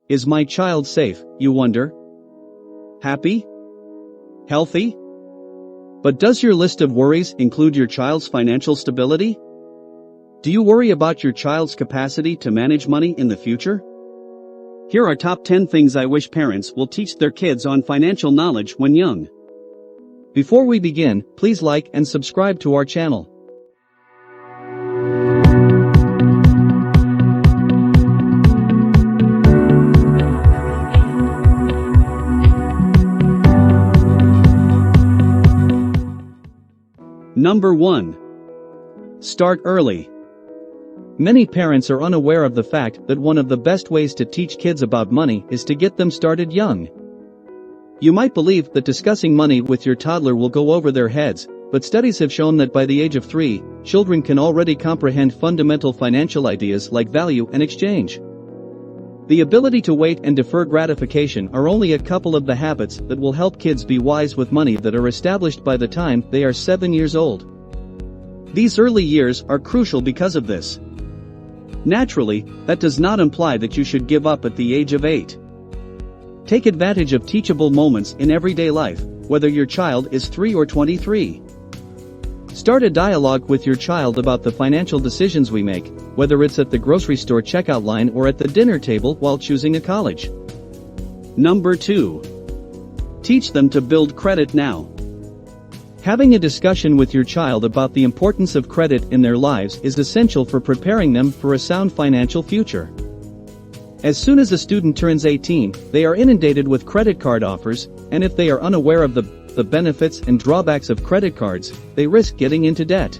Is my child safe, you wonder? Happy? Healthy? But does your list of worries include your child's financial stability? Do you worry about your child's capacity to manage money in the future? Here are top 10 things I wish parents will teach their kids on financial knowledge when young. Before we begin, please like and subscribe to our channel. Number 1. Start early. Many parents are unaware of the fact that one of the best ways to teach kids about money is to get them started young. You might believe that discussing money with your toddler will go over their heads, but studies have shown that by the age of 3, children can already comprehend fundamental financial ideas like value and exchange. The ability to wait and defer gratification are only a couple of the habits that will help kids be wise with money that are established by the time they are 7 years old. These early years are crucial because of this. Naturally, that does not imply that you should give up at the age of 8. Take advantage of teachable moments in everyday life, whether your child is 3 or 23. Start a dialogue with your child about the financial decisions we make, whether it's at the grocery store checkout line or at the dinner table while choosing a college. Number 2. Teach them to build credit now. Having a discussion with your child about the importance of credit in their lives is essential for preparing them for a sound financial future. As soon as a student turns 18, they are inundated with credit card offers, and if they are unaware of the benefits and drawbacks of credit cards, they risk getting into debt.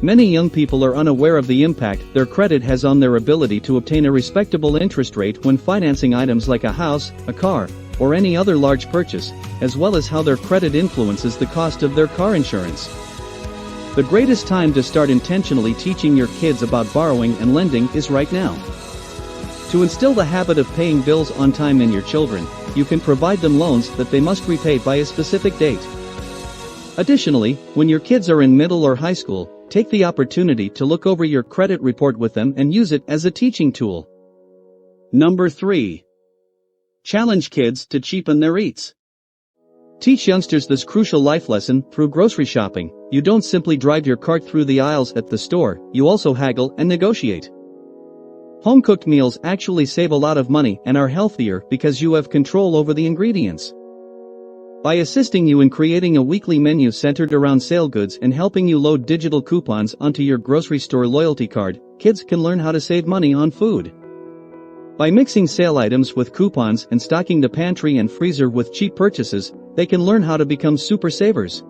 Many young people are unaware of the impact their credit has on their ability to obtain a respectable interest rate when financing items like a house, a car, or any other large purchase, as well as how their credit influences the cost of their car insurance. The greatest time to start intentionally teaching your kids about borrowing and lending is right now. To instill the habit of paying bills on time in your children, you can provide them loans that they must repay by a specific date. Additionally, when your kids are in middle or high school, take the opportunity to look over your credit report with them and use it as a teaching tool. Number 3. Challenge kids to cheapen their eats. Teach youngsters this crucial life lesson through grocery shopping. You don't simply drive your cart through the aisles at the store, you also haggle and negotiate. Home-cooked meals actually save a lot of money and are healthier because you have control over the ingredients. By assisting you in creating a weekly menu centered around sale goods and helping you load digital coupons onto your grocery store loyalty card, kids can learn how to save money on food. By mixing sale items with coupons and stocking the pantry and freezer with cheap purchases, they can learn how to become super savers.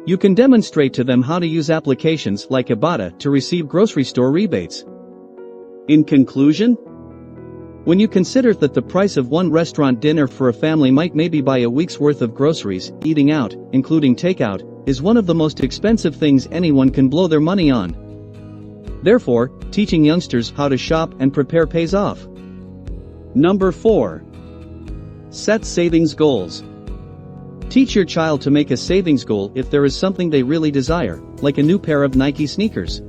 You can demonstrate to them how to use applications like Ibotta to receive grocery store rebates. In conclusion, when you consider that the price of one restaurant dinner for a family might maybe buy a week's worth of groceries, eating out, including takeout, is one of the most expensive things anyone can blow their money on. Therefore, teaching youngsters how to shop and prepare pays off. Number 4. Set savings goals. Teach your child to make a savings goal if there is something they really desire, like a new pair of Nike sneakers.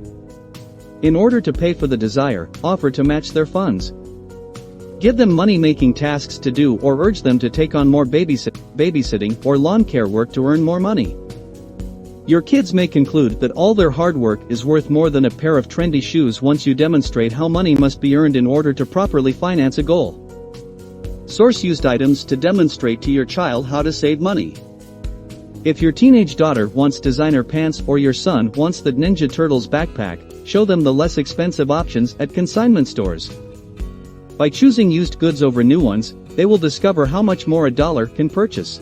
In order to pay for the desire, offer to match their funds. Give them money-making tasks to do or urge them to take on more babysitting or lawn care work to earn more money. Your kids may conclude that all their hard work is worth more than a pair of trendy shoes once you demonstrate how money must be earned in order to properly finance a goal. Source used items to demonstrate to your child how to save money. If your teenage daughter wants designer pants or your son wants the Ninja Turtles backpack, show them the less expensive options at consignment stores. By choosing used goods over new ones, they will discover how much more a dollar can purchase.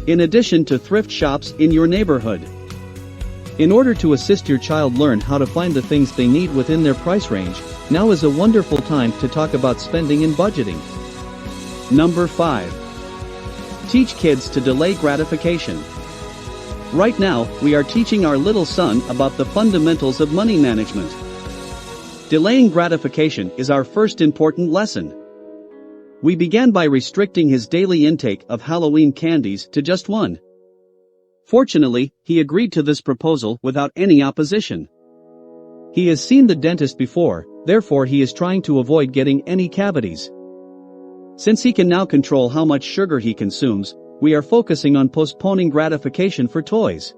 In addition to thrift shops in your neighborhood. In order to assist your child learn how to find the things they need within their price range, now is a wonderful time to talk about spending and budgeting. Number 5. Teach kids to delay gratification. Right now, we are teaching our little son about the fundamentals of money management. Delaying gratification is our first important lesson. We began by restricting his daily intake of Halloween candies to just one. Fortunately, he agreed to this proposal without any opposition. He has seen the dentist before, Therefore he is trying to avoid getting any cavities. Since he can now control how much sugar he consumes, we are focusing on postponing gratification for toys.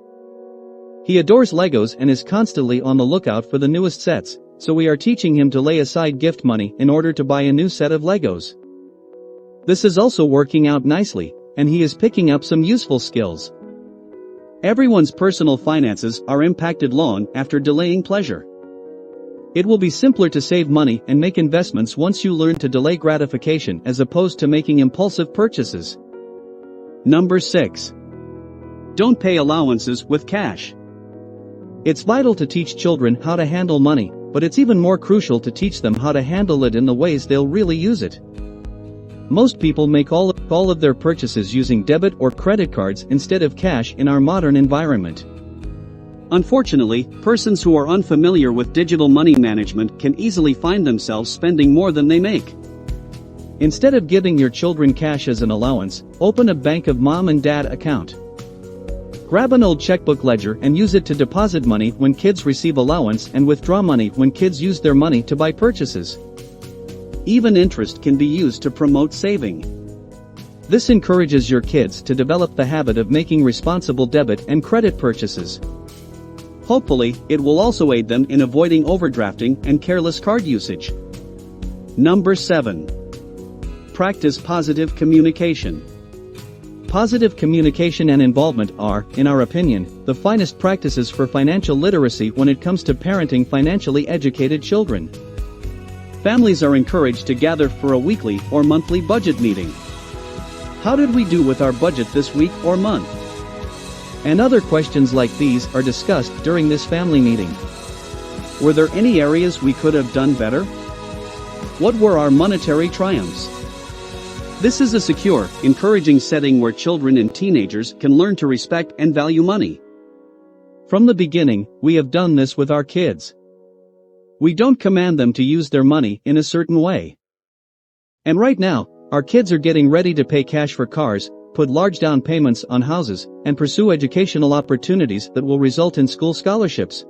He adores Legos and is constantly on the lookout for the newest sets, so we are teaching him to lay aside gift money in order to buy a new set of Legos. This is also working out nicely, and he is picking up some useful skills. Everyone's personal finances are impacted long after delaying pleasure. It will be simpler to save money and make investments once you learn to delay gratification as opposed to making impulsive purchases. Number 6. Don't pay allowances with cash. It's vital to teach children how to handle money, but it's even more crucial to teach them how to handle it in the ways they'll really use it. Most people make all of their purchases using debit or credit cards instead of cash in our modern environment. Unfortunately, persons who are unfamiliar with digital money management can easily find themselves spending more than they make. Instead of giving your children cash as an allowance, open a Bank of Mom and Dad account. Grab an old checkbook ledger and use it to deposit money when kids receive allowance and withdraw money when kids use their money to buy purchases. Even interest can be used to promote saving. This encourages your kids to develop the habit of making responsible debit and credit purchases. Hopefully, it will also aid them in avoiding overdrafting and careless card usage. Number 7. Practice positive communication. Positive communication and involvement are, in our opinion, the finest practices for financial literacy when it comes to parenting financially educated children. Families are encouraged to gather for a weekly or monthly budget meeting. How did we do with our budget this week or month? And other questions like these are discussed during this family meeting. Were there any areas we could have done better? What were our monetary triumphs? This is a secure, encouraging setting where children and teenagers can learn to respect and value money. From the beginning, we have done this with our kids. We don't command them to use their money in a certain way. And right now, our kids are getting ready to pay cash for cars, put large down payments on houses, and pursue educational opportunities that will result in school scholarships.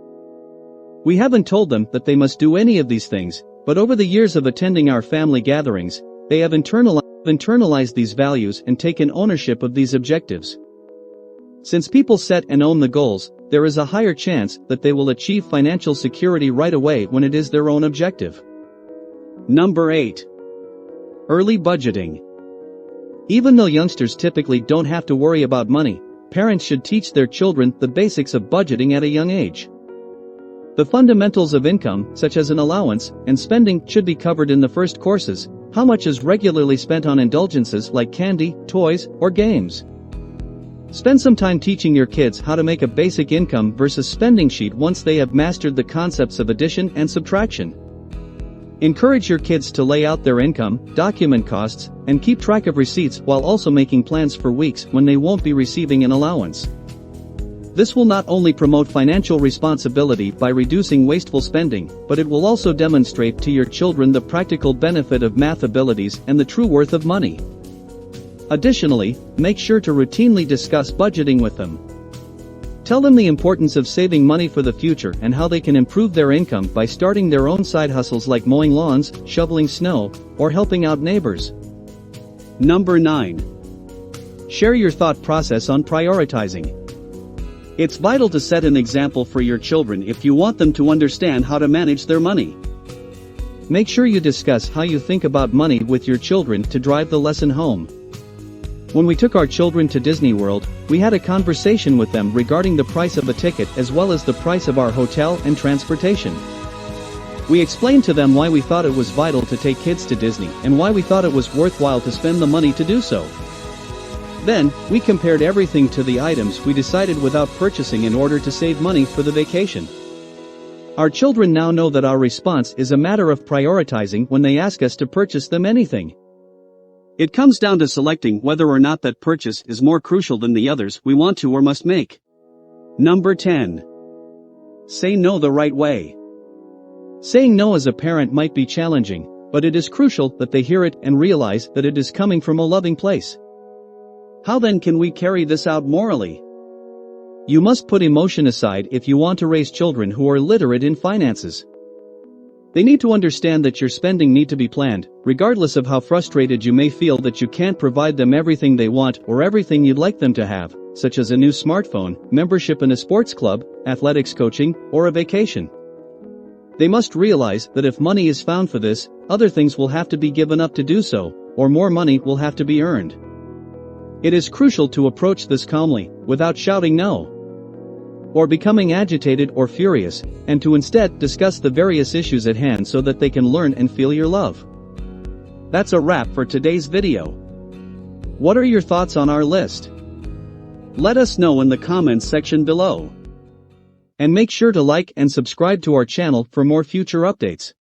We haven't told them that they must do any of these things, but over the years of attending our family gatherings, they have internalized these values and taken ownership of these objectives. Since people set and own the goals, there is a higher chance that they will achieve financial security right away when it is their own objective. Number 8. Early budgeting. Even though youngsters typically don't have to worry about money, parents should teach their children the basics of budgeting at a young age. The fundamentals of income, such as an allowance and spending, should be covered in the first courses. How much is regularly spent on indulgences like candy, toys, or games? Spend some time teaching your kids how to make a basic income versus spending sheet once they have mastered the concepts of addition and subtraction. Encourage your kids to lay out their income, document costs, and keep track of receipts while also making plans for weeks when they won't be receiving an allowance. This will not only promote financial responsibility by reducing wasteful spending, but it will also demonstrate to your children the practical benefit of math abilities and the true worth of money. Additionally, make sure to routinely discuss budgeting with them. Tell them the importance of saving money for the future and how they can improve their income by starting their own side hustles like mowing lawns, shoveling snow, or helping out neighbors. Number 9. Share your thought process on prioritizing. It's vital to set an example for your children if you want them to understand how to manage their money. Make sure you discuss how you think about money with your children to drive the lesson home. When we took our children to Disney World, we had a conversation with them regarding the price of a ticket as well as the price of our hotel and transportation. We explained to them why we thought it was vital to take kids to Disney and why we thought it was worthwhile to spend the money to do so. Then, we compared everything to the items we decided without purchasing in order to save money for the vacation. Our children now know that our response is a matter of prioritizing when they ask us to purchase them anything. It comes down to selecting whether or not that purchase is more crucial than the others we want to or must make. Number 10. Say no the right way. Saying no as a parent might be challenging, but it is crucial that they hear it and realize that it is coming from a loving place. How then can we carry this out morally? You must put emotion aside if you want to raise children who are literate in finances. They need to understand that your spending need to be planned, regardless of how frustrated you may feel that you can't provide them everything they want or everything you'd like them to have, such as a new smartphone, membership in a sports club, athletics coaching, or a vacation. They must realize that if money is found for this, other things will have to be given up to do so, or more money will have to be earned. It is crucial to approach this calmly, without shouting no, or becoming agitated or furious, and to instead discuss the various issues at hand so that they can learn and feel your love. That's a wrap for today's video. What are your thoughts on our list? Let us know in the comments section below. And make sure to like and subscribe to our channel for more future updates.